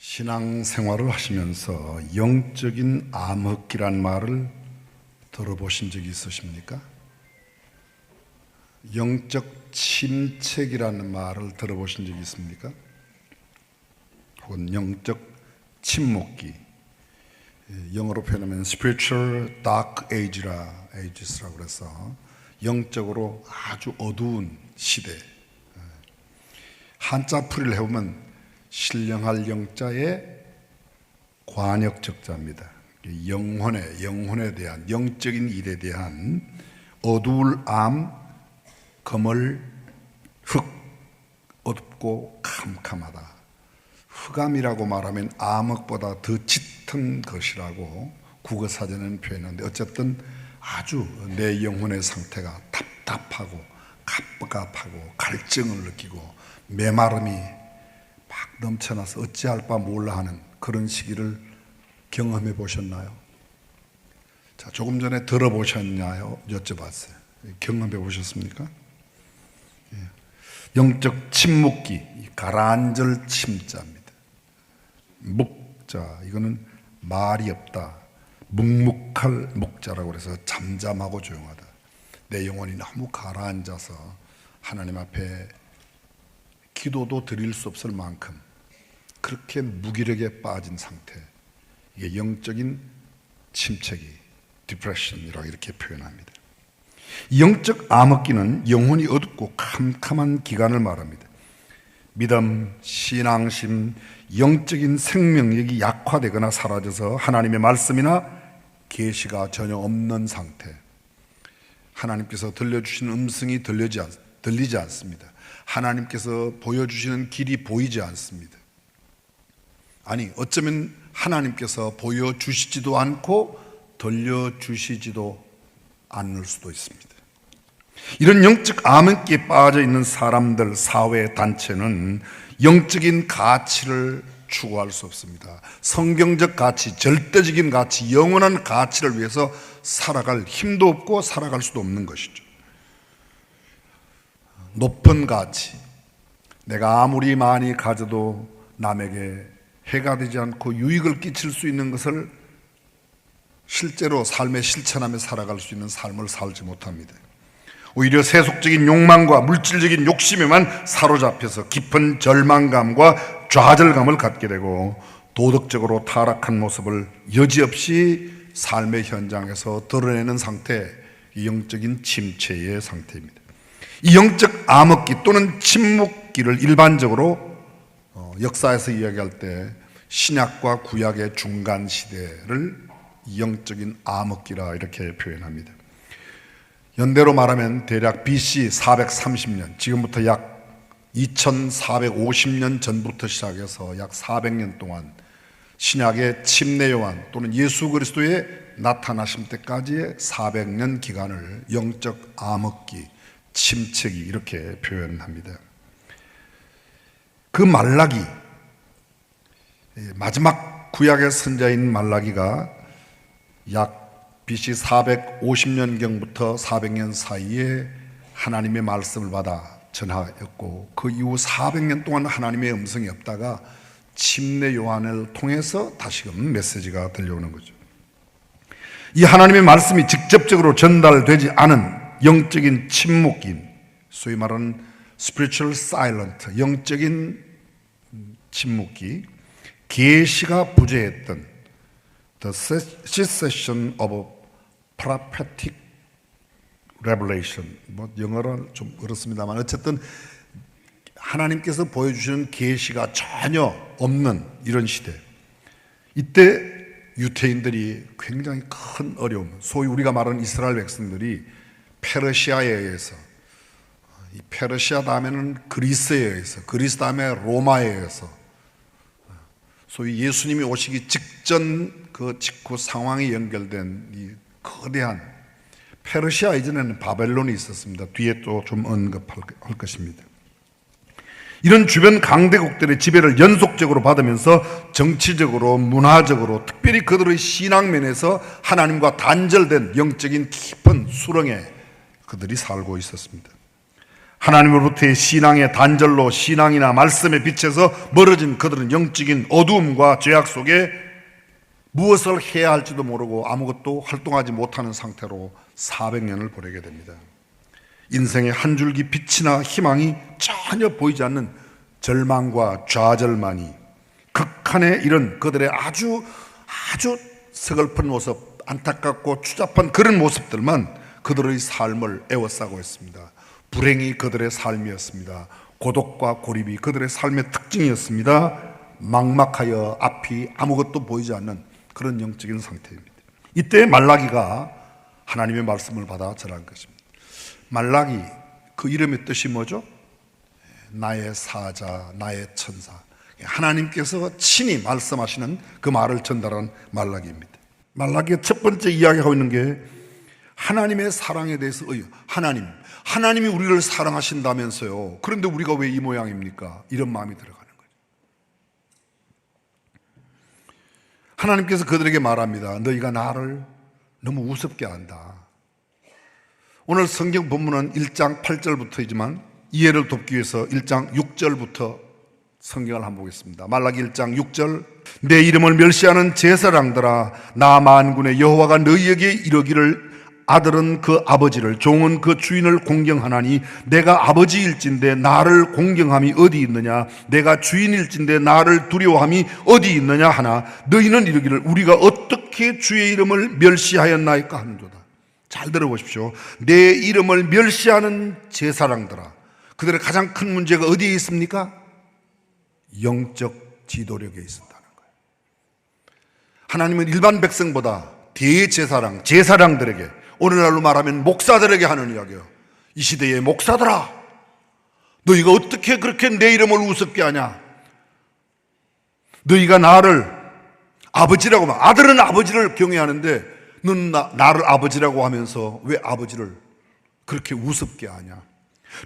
신앙생활을 하시면서 영적인 암흑기란 말을 들어보신 적이 있으십니까? 영적 침체기라는 말을 들어보신 적이 있습니까? 혹은 영적 침묵기, 영어로 표현하면 spiritual dark ages라고 그래서 영적으로 아주 어두운 시대. 한자 풀이를 해보면 신령할 영자의 관역적자입니다. 영혼에 대한, 영적인 일에 대한 어두울 암, 거물, 흑, 어둡고 캄캄하다. 흑암이라고 말하면 암흑보다 더 짙은 것이라고 국어사전에는 표현하는데, 어쨌든 아주 내 영혼의 상태가 답답하고 갑갑하고 갈증을 느끼고 메마름이 막 넘쳐나서 어찌할 바 몰라 하는 그런 시기를 경험해 보셨나요? 자, 조금 전에 들어보셨나요? 여쭤봤어요. 경험해 보셨습니까? 영적 침묵기, 가라앉을 침자입니다. 묵자, 이거는 말이 없다. 묵묵할 묵자라고 해서 잠잠하고 조용하다. 내 영혼이 너무 가라앉아서 하나님 앞에 기도도 드릴 수 없을 만큼 그렇게 무기력에 빠진 상태, 이게 영적인 침체기, 디프레션이라고 이렇게 표현합니다. 영적 암흑기는 영혼이 어둡고 캄캄한 기간을 말합니다. 믿음, 신앙심, 영적인 생명력이 약화되거나 사라져서 하나님의 말씀이나 계시가 전혀 없는 상태, 하나님께서 들려주시는 음성이 들리지 않습니다. 하나님께서 보여주시는 길이 보이지 않습니다. 아니, 어쩌면 하나님께서 보여주시지도 않고 들려주시지도 않을 수도 있습니다. 이런 영적 암흑기에 빠져 있는 사람들, 사회, 단체는 영적인 가치를 추구할 수 없습니다. 성경적 가치, 절대적인 가치, 영원한 가치를 위해서 살아갈 힘도 없고 살아갈 수도 없는 것이죠. 높은 가치, 내가 아무리 많이 가져도 남에게 해가 되지 않고 유익을 끼칠 수 있는 것을 실제로 삶에 실천하며 살아갈 수 있는 삶을 살지 못합니다. 오히려 세속적인 욕망과 물질적인 욕심에만 사로잡혀서 깊은 절망감과 좌절감을 갖게 되고 도덕적으로 타락한 모습을 여지없이 삶의 현장에서 드러내는 상태, 영적인 침체의 상태입니다. 이 영적 암흑기 또는 침묵기를 일반적으로 역사에서 이야기할 때 신약과 구약의 중간 시대를 영적인 암흑기라 이렇게 표현합니다. 연대로 말하면 대략 BC 430년, 지금부터 약 2450년 전부터 시작해서 약 400년 동안 신약의 침례 요한 또는 예수 그리스도의 나타나심 때까지의 400년 기간을 영적 암흑기, 침체기 이렇게 표현합니다. 그 말라기, 마지막 구약의 선자인 말라기가 약 BC 450년경부터 400년 사이에 하나님의 말씀을 받아 전하였고, 그 이후 400년 동안 하나님의 음성이 없다가 침례 요한을 통해서 다시금 메시지가 들려오는 거죠. 이 하나님의 말씀이 직접적으로 전달되지 않은 영적인 침묵기, 소위 말하는 spiritual silent, 영적인 침묵기, 계시가 부재했던 the cessation of prophetic revelation, 영어로 좀 어렵습니다만 어쨌든 하나님께서 보여주시는 계시가 전혀 없는 이런 시대, 이때 유태인들이 굉장히 큰 어려움, 소위 우리가 말하는 이스라엘 백성들이 페르시아에 의해서, 이 페르시아 다음에는 그리스에 의해서, 그리스 다음에 로마에 의해서, 소위 예수님이 오시기 직전 그 직후 상황이 연결된 이 거대한, 페르시아 이전에는 바벨론이 있었습니다. 뒤에 또 좀 언급할 것입니다. 이런 주변 강대국들의 지배를 연속적으로 받으면서 정치적으로, 문화적으로, 특별히 그들의 신앙면에서 하나님과 단절된 영적인 깊은 수렁에 그들이 살고 있었습니다. 하나님으로부터의 신앙의 단절로 신앙이나 말씀에 비춰서 멀어진 그들은 영적인 어두움과 죄악 속에 무엇을 해야 할지도 모르고 아무것도 활동하지 못하는 상태로 400년을 보내게 됩니다. 인생의 한 줄기 빛이나 희망이 전혀 보이지 않는 절망과 좌절만이 극한에 이른 그들의 아주 서글픈 모습, 안타깝고 추잡한 그런 모습들만 그들의 삶을 에워싸고 있습니다. 불행이 그들의 삶이었습니다. 고독과 고립이 그들의 삶의 특징이었습니다. 막막하여 앞이 아무것도 보이지 않는 그런 영적인 상태입니다. 이때 말라기가 하나님의 말씀을 받아 전한 것입니다. 말라기, 그 이름의 뜻이 뭐죠? 나의 사자, 나의 천사. 하나님께서 친히 말씀하시는 그 말을 전달한 말라기입니다. 말라기의 첫 번째 이야기하고 있는 게 하나님의 사랑에 대해서 하나님이 우리를 사랑하신다면서요. 그런데 우리가 왜 이 모양입니까? 이런 마음이 들어가는 거죠. 하나님께서 그들에게 말합니다. 너희가 나를 너무 우습게 한다. 오늘 성경 본문은 1장 8절부터이지만 이해를 돕기 위해서 1장 6절부터 성경을 한번 보겠습니다. 말라기 1장 6절, 내 이름을 멸시하는 제사장들아, 나 만군의 여호와가 너희에게 이르기를 아들은 그 아버지를, 종은 그 주인을 공경하나니 내가 아버지일진데 나를 공경함이 어디 있느냐? 내가 주인일진데 나를 두려워함이 어디 있느냐 하나, 너희는 이르기를 우리가 어떻게 주의 이름을 멸시하였나이까 하는도다. 잘 들어보십시오. 내 이름을 멸시하는 제사장들아, 그들의 가장 큰 문제가 어디에 있습니까? 영적 지도력에 있다는 거예요. 하나님은 일반 백성보다 대제사장, 제사장들에게, 오늘날로 말하면 목사들에게 하는 이야기예요. 이 시대의 목사들아, 너희가 어떻게 그렇게 내 이름을 우습게 하냐? 너희가 나를 아버지라고 하면, 아들은 아버지를 경외하는데 너는 나를 아버지라고 하면서 왜 아버지를 그렇게 우습게 하냐?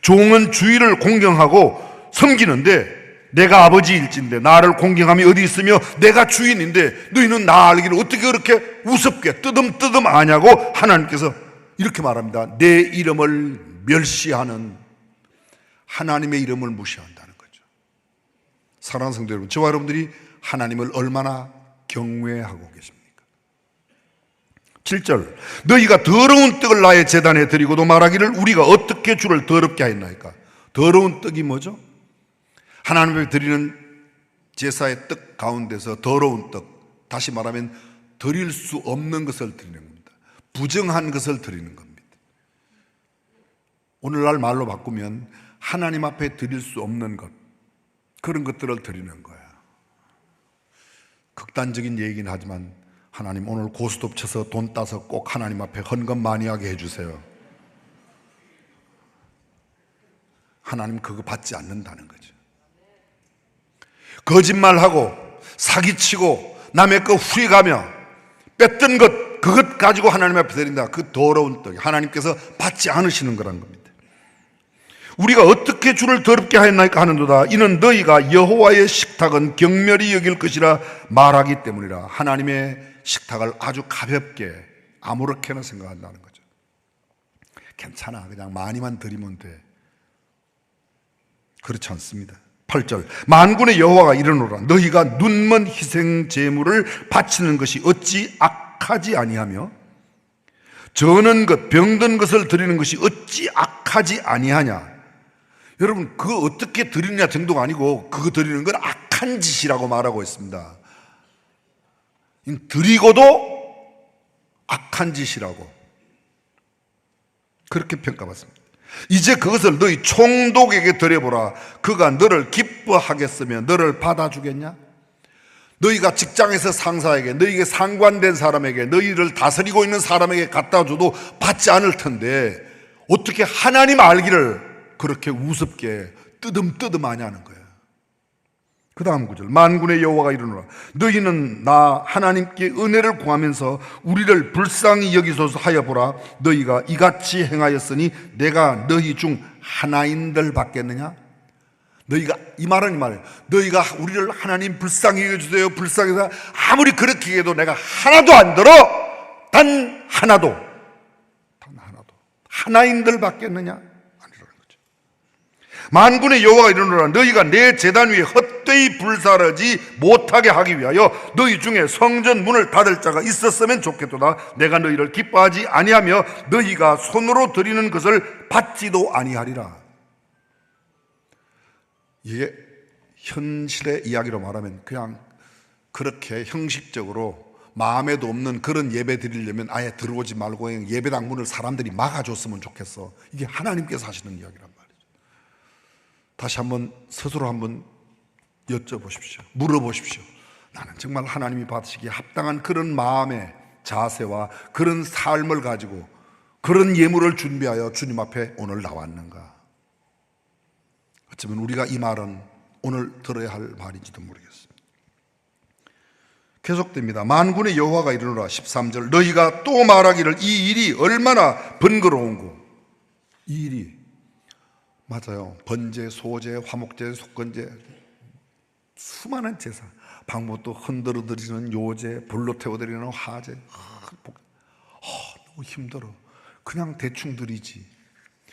종은 주인을 공경하고 섬기는데 내가 아버지일진데 나를 공경함이 어디 있으며 내가 주인인데 너희는 나 알기를 어떻게 그렇게 우습게 뜨듬뜨듬 아냐고 하나님께서 이렇게 말합니다. 내 이름을 멸시하는, 하나님의 이름을 무시한다는 거죠. 사랑하는 성도 여러분, 저와 여러분들이 하나님을 얼마나 경외하고 계십니까? 7절, 너희가 더러운 떡을 나의 제단에 드리고도 말하기를 우리가 어떻게 주를 더럽게 하였나이까? 더러운 떡이 뭐죠? 하나님께 드리는 제사의 떡 가운데서 더러운 떡, 다시 말하면 드릴 수 없는 것을 드리는 겁니다. 부정한 것을 드리는 겁니다. 오늘날 말로 바꾸면 하나님 앞에 드릴 수 없는 것, 그런 것들을 드리는 거야. 극단적인 얘기긴 하지만 하나님 오늘 고스톱 쳐서 돈 따서 꼭 하나님 앞에 헌금 많이 하게 해주세요. 하나님 그거 받지 않는다는 거죠. 거짓말하고 사기치고 남의 거 후리가며 뺐던 것, 그것 가지고 하나님 앞에 드린다. 그 더러운 떡이 하나님께서 받지 않으시는 거란 겁니다. 우리가 어떻게 주를 더럽게 하였나이까 하는도다. 이는 너희가 여호와의 식탁은 경멸히 여길 것이라 말하기 때문이라. 하나님의 식탁을 아주 가볍게 아무렇게나 생각한다는 거죠. 괜찮아, 그냥 많이만 드리면 돼. 그렇지 않습니다. 8절, 만군의 여호와가 이르노라. 너희가 눈먼 희생 제물을 바치는 것이 어찌 악하지 아니하며 저는 것, 병든 것을 드리는 것이 어찌 악하지 아니하냐. 여러분, 그거 어떻게 드리느냐 정도가 아니고 그거 드리는 건 악한 짓이라고 말하고 있습니다. 드리고도 악한 짓이라고 그렇게 평가받습니다. 이제 그것을 너희 총독에게 드려보라. 그가 너를 기뻐하겠으며 너를 받아주겠냐? 너희가 직장에서 상사에게, 너희에게 상관된 사람에게, 너희를 다스리고 있는 사람에게 갖다 줘도 받지 않을 텐데 어떻게 하나님 알기를 그렇게 우습게 뜨듬뜨듬하냐는 거예요. 그 다음 구절, 만군의 여호와가 이르노라. 너희는 나 하나님께 은혜를 구하면서 우리를 불쌍히 여기소서 하여 보라. 너희가 이같이 행하였으니 내가 너희 중 하나인들 받겠느냐? 너희가, 이 말은 이 말이에요. 너희가 우리를 하나님 불쌍히 여겨주세요, 불쌍히 해서 아무리 그렇게 해도 내가 하나도 안 들어. 단 하나도 하나인들 받겠느냐? 아니라는 거죠. 만군의 여호와가 이르노라 너희가 내 제단 위에 헛되이 불사르지 못하게 하기 위하여 너희 중에 성전 문을 닫을 자가 있었으면 좋겠도다. 내가 너희를 기뻐하지 아니하며 너희가 손으로 드리는 것을 받지도 아니하리라. 이게 현실의 이야기로 말하면 그냥 그렇게 형식적으로 마음에도 없는 그런 예배 드리려면 아예 들어오지 말고 예배당 문을 사람들이 막아줬으면 좋겠어. 이게 하나님께서 하시는 이야기란 말이죠. 다시 한번 스스로 한번 여쭤보십시오. 물어보십시오. 나는 정말 하나님이 받으시기에 합당한 그런 마음의 자세와 그런 삶을 가지고 그런 예물을 준비하여 주님 앞에 오늘 나왔는가? 어쩌면 우리가 이 말은 오늘 들어야 할 말인지도 모르겠습니다. 계속됩니다. 만군의 여호와가 이르노라 13절 너희가 또 말하기를 이 일이 얼마나 번거로운고. 이 일이 맞아요. 번제, 소제, 화목제, 속건제 수많은 제사, 방법도 흔들어 드리는 요제, 불로 태워 드리는 화제 너무 힘들어. 그냥 대충 드리지.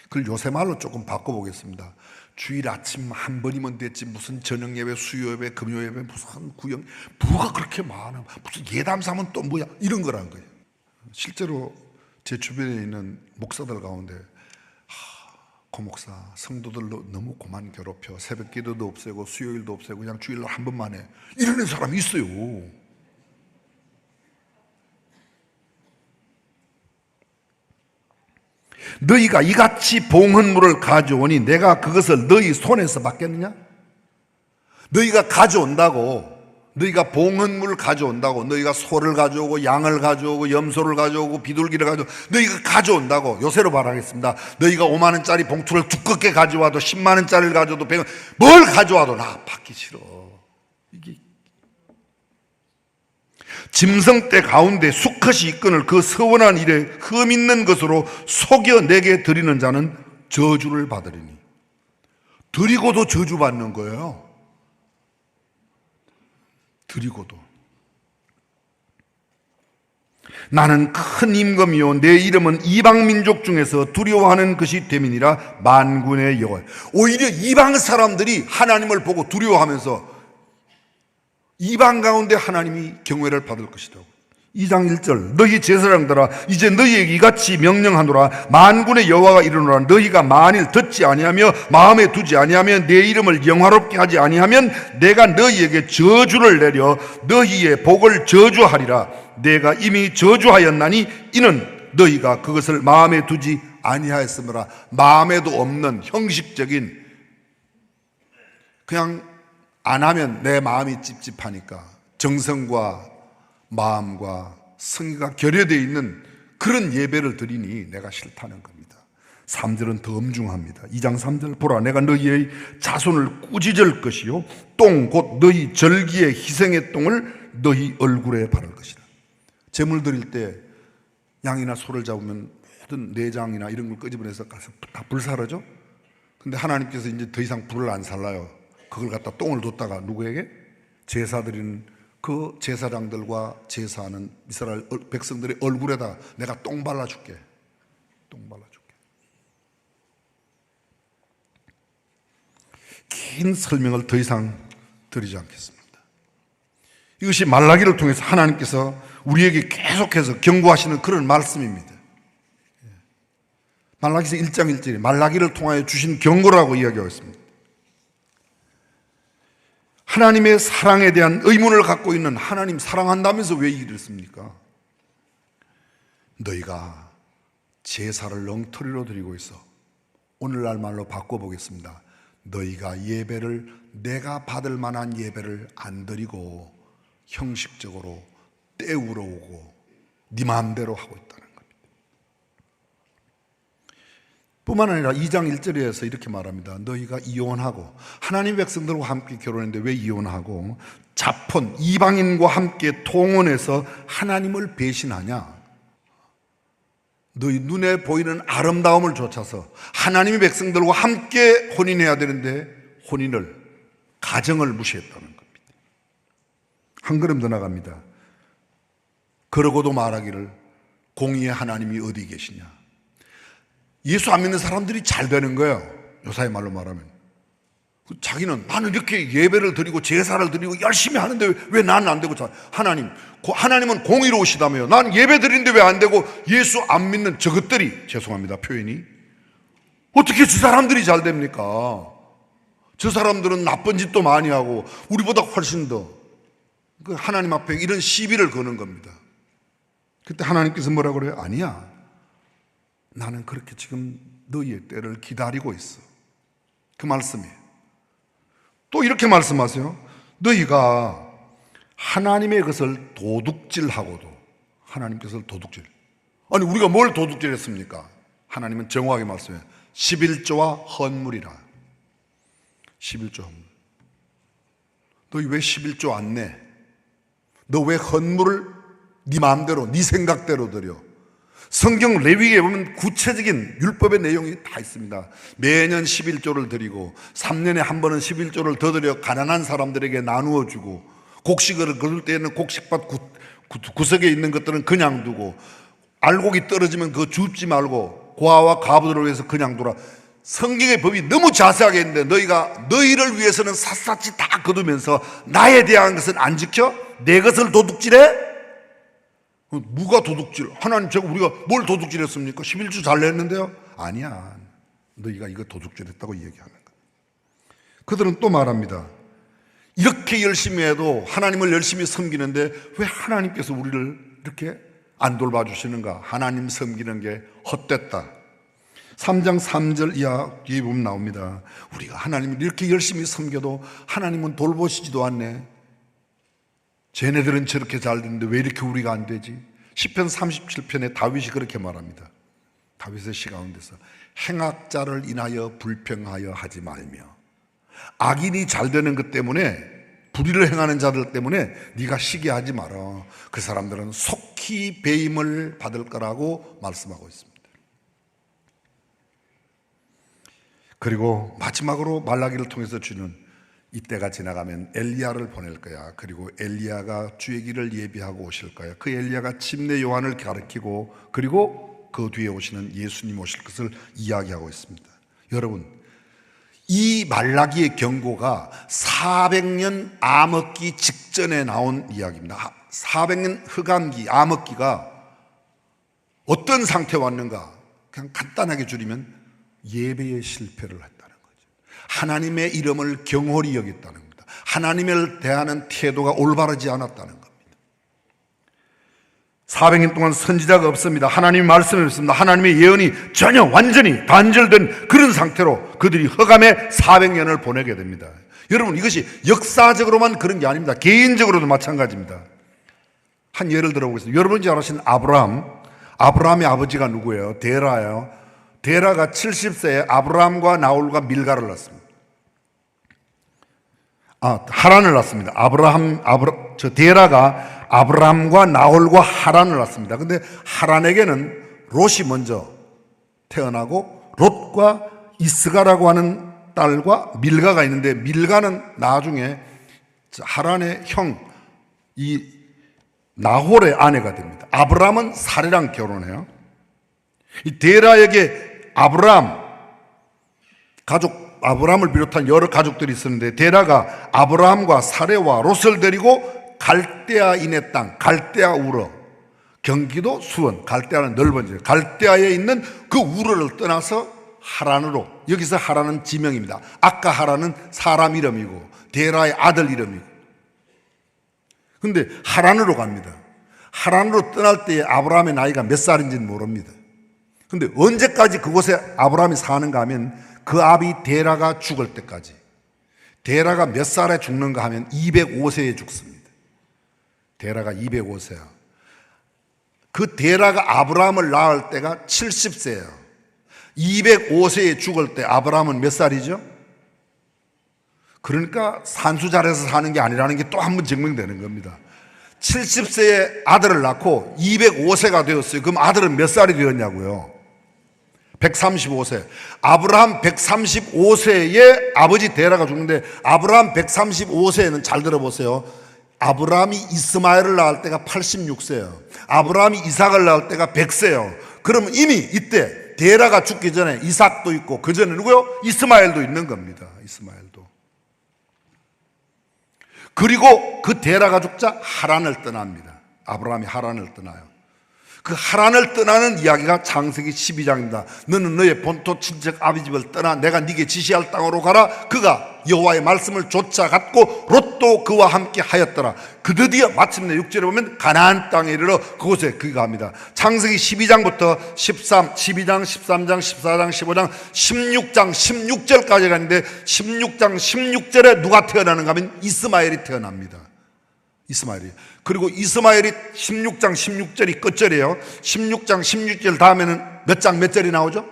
그걸 요새 말로 조금 바꿔보겠습니다. 주일 아침 한 번이면 됐지 무슨 저녁 예배, 수요 예배, 금요 예배, 무슨 구역 뭐가 그렇게 많아. 무슨 예담사면 또 뭐야 이런 거란 거예요. 실제로 제 주변에 있는 목사들 가운데 고목사 성도들로 너무 고만 괴롭혀. 새벽 기도도 없애고 수요일도 없애고 그냥 주일날 한 번만 해 이러는 사람이 있어요. 너희가 이같이 봉헌물을 가져오니 내가 그것을 너희 손에서 받겠느냐? 너희가 가져온다고, 너희가 봉헌물을 가져온다고, 너희가 소를 가져오고 양을 가져오고 염소를 가져오고 비둘기를 가져오고 너희가 가져온다고. 요새로 말하겠습니다. 너희가 5만 원짜리 봉투를 두껍게 가져와도 10만 원짜리를 가져와도 100원 뭘 가져와도 나 받기 싫어. 이게 짐승떼 가운데 수컷이 이끈을 그 서원한 일에 흠 있는 것으로 속여 내게 드리는 자는 저주를 받으리니. 드리고도 저주받는 거예요. 드리고도. 나는 큰 임금이요 내 이름은 이방 민족 중에서 두려워하는 것이 됨이니라. 만군의 여호와. 오히려 이방 사람들이 하나님을 보고 두려워하면서 이방 가운데 하나님이 경외를 받을 것이라고. 2장 1절 너희 제사장들아 이제 너희에게 이같이 명령하노라. 만군의 여호와가 이르노라 너희가 만일 듣지 아니하며 마음에 두지 아니하면 내 이름을 영화롭게 하지 아니하면 내가 너희에게 저주를 내려 너희의 복을 저주하리라. 내가 이미 저주하였나니 이는 너희가 그것을 마음에 두지 아니하였으므라. 마음에도 없는 형식적인 그냥 안 하면 내 마음이 찝찝하니까 정성과 마음과 성의가 결여되어 있는 그런 예배를 드리니 내가 싫다는 겁니다. 3절은 더 엄중합니다. 2장 3절 보라 내가 너희의 자손을 꾸짖을 것이요 똥 곧 너희 절기의 희생의 똥을 너희 얼굴에 바를 것이다. 제물 드릴 때 양이나 소를 잡으면 모든 내장이나 이런 걸 끄집어내서 가서 다 불사르죠. 근데 하나님께서 이제 더 이상 불을 안 살라요. 그걸 갖다 똥을 뒀다가 누구에게? 제사드리는 그 제사장들과 제사하는 이스라엘 백성들의 얼굴에다 내가 똥 발라줄게. 똥 발라줄게. 긴 설명을 더 이상 드리지 않겠습니다. 이것이 말라기를 통해서 하나님께서 우리에게 계속해서 경고하시는 그런 말씀입니다. 말라기서 1장 1절에 말라기를 통하여 주신 경고라고 이야기하고 있습니다. 하나님의 사랑에 대한 의문을 갖고 있는 하나님 사랑한다면서 왜 이랬습니까? 너희가 제사를 엉터리로 드리고 있어. 오늘날 말로 바꿔보겠습니다. 너희가 예배를 내가 받을 만한 예배를 안 드리고 형식적으로 때우러 오고 네 마음대로 하고 있다는 겁니다. 뿐만 아니라 2장 1절에서 이렇게 말합니다. 너희가 이혼하고 하나님 백성들과 함께 결혼했는데 왜 이혼하고 자폰 이방인과 함께 통혼해서 하나님을 배신하냐? 너희 눈에 보이는 아름다움을 좇아서 하나님의 백성들과 함께 혼인해야 되는데 혼인을 가정을 무시했다는 겁니다. 한 걸음 더 나갑니다. 그러고도 말하기를 공의의 하나님이 어디 계시냐? 예수 안 믿는 사람들이 잘 되는 거예요. 요사의 말로 말하면 자기는 나는 이렇게 예배를 드리고 제사를 드리고 열심히 하는데 왜 나는 안 되고, 하나님은 공의로우시다며요. 난 예배 드리는데 왜 안 되고 예수 안 믿는 저것들이, 죄송합니다 표현이, 어떻게 저 사람들이 잘 됩니까? 저 사람들은 나쁜 짓도 많이 하고 우리보다 훨씬 더. 하나님 앞에 이런 시비를 거는 겁니다. 그때 하나님께서 뭐라고 그래요? 아니야, 나는 그렇게 지금 너희의 때를 기다리고 있어. 그 말씀이에요. 또 이렇게 말씀하세요. 너희가 하나님의 것을 도둑질하고도, 하나님께서 도둑질, 아니 우리가 뭘 도둑질했습니까? 하나님은 정확하게 말씀해요. 11조와 헌물이라. 11조 헌물. 너희 왜 11조 안 내? 너 왜 헌물을 네 마음대로 네 생각대로 드려? 성경 레위기에 보면 구체적인 율법의 내용이 다 있습니다. 매년 11조를 드리고 3년에 한 번은 11조를 더 드려 가난한 사람들에게 나누어 주고, 곡식을 거둘 때에는 곡식밭 구석에 있는 것들은 그냥 두고, 알곡이 떨어지면 그거 줍지 말고 고아와 과부들을 위해서 그냥 두라. 성경의 법이 너무 자세하게 있는데 너희가 너희를 위해서는 샅샅이 다 거두면서 나에 대한 것은 안 지켜? 내 것을 도둑질해? 누가 도둑질? 하나님, 우리가 뭘 도둑질했습니까? 11주 잘 냈는데요? 아니야, 너희가 이거 도둑질했다고 얘기하는 거야. 그들은 또 말합니다. 이렇게 열심히 해도, 하나님을 열심히 섬기는데 왜 하나님께서 우리를 이렇게 안 돌봐주시는가? 하나님 섬기는 게 헛됐다. 3장 3절 이하 뒤에 보면 나옵니다. 우리가 하나님을 이렇게 열심히 섬겨도 하나님은 돌보시지도 않네. 쟤네들은 저렇게 잘 되는데 왜 이렇게 우리가 안 되지? 시편 37편에 다윗이 그렇게 말합니다. 다윗의 시 가운데서 행악자를 인하여 불평하여 하지 말며, 악인이 잘 되는 것 때문에, 불의를 행하는 자들 때문에 네가 시기하지 마라. 그 사람들은 속히 배임을 받을 거라고 말씀하고 있습니다. 그리고 마지막으로 말라기를 통해서 주는, 이때가 지나가면 엘리야를 보낼 거야. 그리고 엘리야가 주의 길을 예비하고 오실 거야. 그 엘리야가 침례 요한을 가르치고, 그리고 그 뒤에 오시는 예수님 오실 것을 이야기하고 있습니다. 여러분, 이 말라기의 경고가 400년 암흑기 직전에 나온 이야기입니다. 400년 흑암기, 암흑기가 어떤 상태에 왔는가? 그냥 간단하게 줄이면 예배의 실패를 했다는 거죠. 하나님의 이름을 경홀히 여겼다는 겁니다. 하나님을 대하는 태도가 올바르지 않았다는 겁니다. 400년 동안 선지자가 없습니다. 하나님의 말씀이 없습니다. 하나님의 예언이 전혀 완전히 단절된 그런 상태로 그들이 흑암의 400년을 보내게 됩니다. 여러분, 이것이 역사적으로만 그런 게 아닙니다. 개인적으로도 마찬가지입니다. 한 예를 들어보겠습니다. 여러분이 잘 아시는 아브라함의 아버지가 누구예요? 데라예요. 데라가 70세에 아브라함과 나홀과 밀가를 낳습니다. 하란을 낳습니다. 데라가 아브라함과 나홀과 하란을 낳습니다. 근데 하란에게는 롯이 먼저 태어나고, 롯과 이스가라고 하는 딸과 밀가가 있는데, 밀가는 나중에 하란의 형 이 나홀의 아내가 됩니다. 아브라함은 사례랑 결혼해요. 이 데라에게 아브라함을 비롯한 여러 가족들이 있었는데, 데라가 아브라함과 사례와 롯을 데리고 갈대아인의 땅, 갈대아 우르, 경기도 수원, 갈대아는 넓은 지역, 갈대아에 있는 그 우르를 떠나서 하란으로, 여기서 하란은 지명입니다. 아까 하란은 사람 이름이고 데라의 아들 이름이고. 근데 하란으로 갑니다. 하란으로 떠날 때에 아브라함의 나이가 몇 살인지는 모릅니다. 근데 언제까지 그곳에 아브라함이 사는가 하면 그 아비 데라가 죽을 때까지. 데라가 몇 살에 죽는가 하면 205세에 죽습니다. 데라가 205세야. 그 데라가 아브라함을 낳을 때가 70세예요. 205세에 죽을 때 아브라함은 몇 살이죠? 그러니까 산수자리에서 사는 게 아니라는 게 또 한 번 증명되는 겁니다. 70세에 아들을 낳고 205세가 되었어요. 그럼 아들은 몇 살이 되었냐고요? 135세. 아브라함 135세에 아버지 데라가 죽는데, 아브라함 135세에는 잘 들어보세요. 아브라함이 이스마엘을 낳을 때가 86세예요. 아브라함이 이삭을 낳을 때가 100세예요. 그러면 이미 이때 데라가 죽기 전에 이삭도 있고, 그 전에 누구요? 이스마엘도 있는 겁니다. 이스마엘도. 그리고 그 데라가 죽자 하란을 떠납니다. 아브라함이 하란을 떠나요. 그 하란을 떠나는 이야기가 창세기 12장입니다. 너는 너의 본토 친척 아비집을 떠나 내가 네게 지시할 땅으로 가라. 그가 여호와의 말씀을 쫓아갔고 롯도 그와 함께 하였더라. 그 드디어 마침내 6절에 보면 가나안 땅에 이르러 그곳에 그가 합니다. 창세기 12장부터 12장, 13장, 14장, 15장, 16장, 16절까지 가는데 16장, 16절에 누가 태어나는가 하면 이스마엘이 태어납니다. 이스마엘이. 그리고 이스마엘이 16장 16절이 끝절이에요. 16장 16절 다음에는 몇 장 몇 절이 나오죠?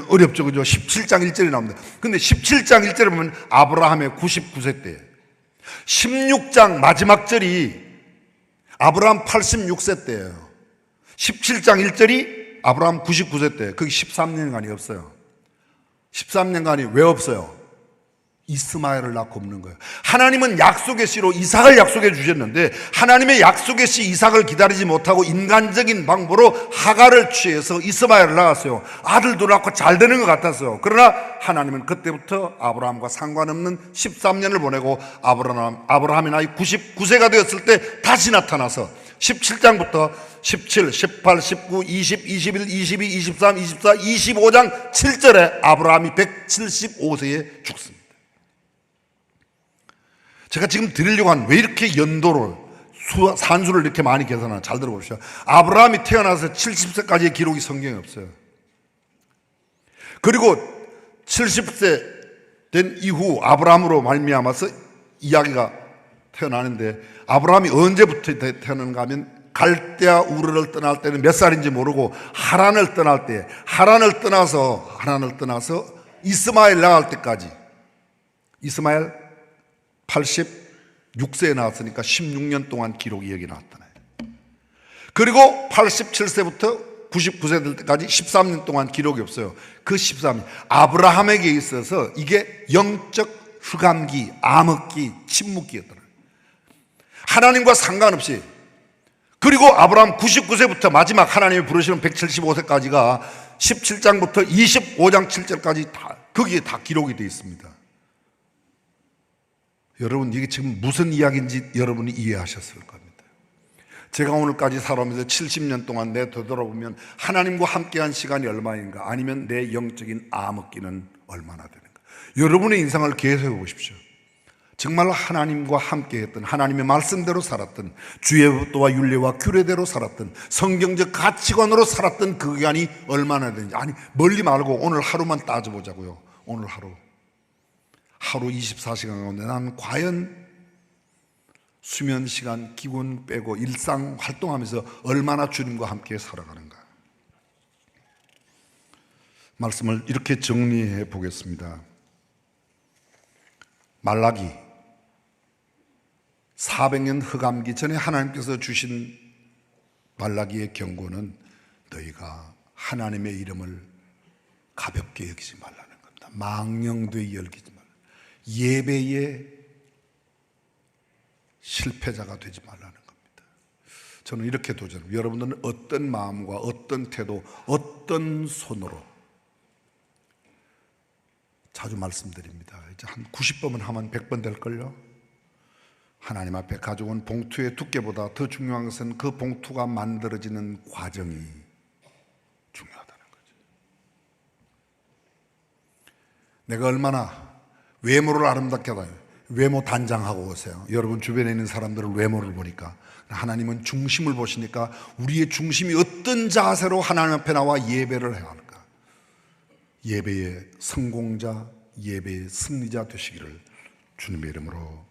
어렵죠, 그죠? 17장 1절이 나옵니다. 근데 17장 1절에 보면 아브라함의 99세 때예요. 16장 마지막 절이 아브라함 86세 때예요. 17장 1절이 아브라함 99세 때예요. 거기 13년간이 없어요. 13년간이 왜 없어요? 이스마엘을 낳고 없는 거예요. 하나님은 약속의 씨로 이삭을 약속해 주셨는데 하나님의 약속의 씨 이삭을 기다리지 못하고 인간적인 방법으로 하갈을 취해서 이스마엘을 낳았어요. 아들도 낳고 잘 되는 것 같았어요. 그러나 하나님은 그때부터 아브라함과 상관없는 13년을 보내고 아브라함의 나이 99세가 되었을 때 다시 나타나서 17장부터 17, 18, 19, 20, 21, 22, 23, 24, 25장 7절에 아브라함이 175세에 죽습니다. 제가 지금 드리려고 한 왜 이렇게 연도를 산수를 이렇게 많이 계산하나 잘 들어보십시오. 아브라함이 태어나서 70세까지의 기록이 성경에 없어요. 그리고 70세 된 이후 아브라함으로 말미암아서 이야기가 태어나는데 아브라함이 언제부터 태어났는가 하면 갈대아 우르를 떠날 때는 몇 살인지 모르고 하란을 떠날 때 하란을 떠나서 이스마엘 나갈 때까지 이스마엘 86세에 나왔으니까 16년 동안 기록이 여기 나왔잖아요. 그리고 87세부터 99세 될 때까지 13년 동안 기록이 없어요. 그 13년 아브라함에게 있어서 이게 영적 흑암기, 암흑기, 침묵기였더라고요. 하나님과 상관없이. 그리고 아브라함 99세부터 마지막 하나님이 부르시는 175세까지가 17장부터 25장 7절까지 거기에 다 기록이 되어 있습니다. 여러분 이게 지금 무슨 이야기인지 여러분이 이해하셨을 겁니다. 제가 오늘까지 살아오면서 70년 동안 내 되돌아보면 하나님과 함께한 시간이 얼마인가 아니면 내 영적인 암흑기는 얼마나 되는가. 여러분의 인생을 계속해 보십시오. 정말 하나님과 함께했던 하나님의 말씀대로 살았던 주의 법도와 율례와 규례대로 살았던 성경적 가치관으로 살았던 그 기간이 얼마나 되는지. 아니 멀리 말고 오늘 하루만 따져보자고요. 오늘 하루 24시간 가운데 난 과연 수면 시간 기본 빼고 일상 활동하면서 얼마나 주님과 함께 살아가는가. 말씀을 이렇게 정리해 보겠습니다. 말라기 400년 흑암기 전에 하나님께서 주신 말라기의 경고는 너희가 하나님의 이름을 가볍게 여기지 말라는 겁니다. 망령되이 여기지 말라. 예배의 실패자가 되지 말라는 겁니다. 저는 이렇게 도전합니다. 여러분들은 어떤 마음과 어떤 태도, 어떤 손으로 자주 말씀드립니다. 이제 한 90번은 하면 100번 될걸요? 하나님 앞에 가져온 봉투의 두께보다 더 중요한 것은 그 봉투가 만들어지는 과정이 중요하다는 거죠. 내가 얼마나 외모를 아름답게 하다. 외모 단장하고 오세요. 여러분 주변에 있는 사람들을 외모를 보니까 하나님은 중심을 보시니까 우리의 중심이 어떤 자세로 하나님 앞에 나와 예배를 해야 하는가. 예배의 성공자, 예배의 승리자 되시기를 주님의 이름으로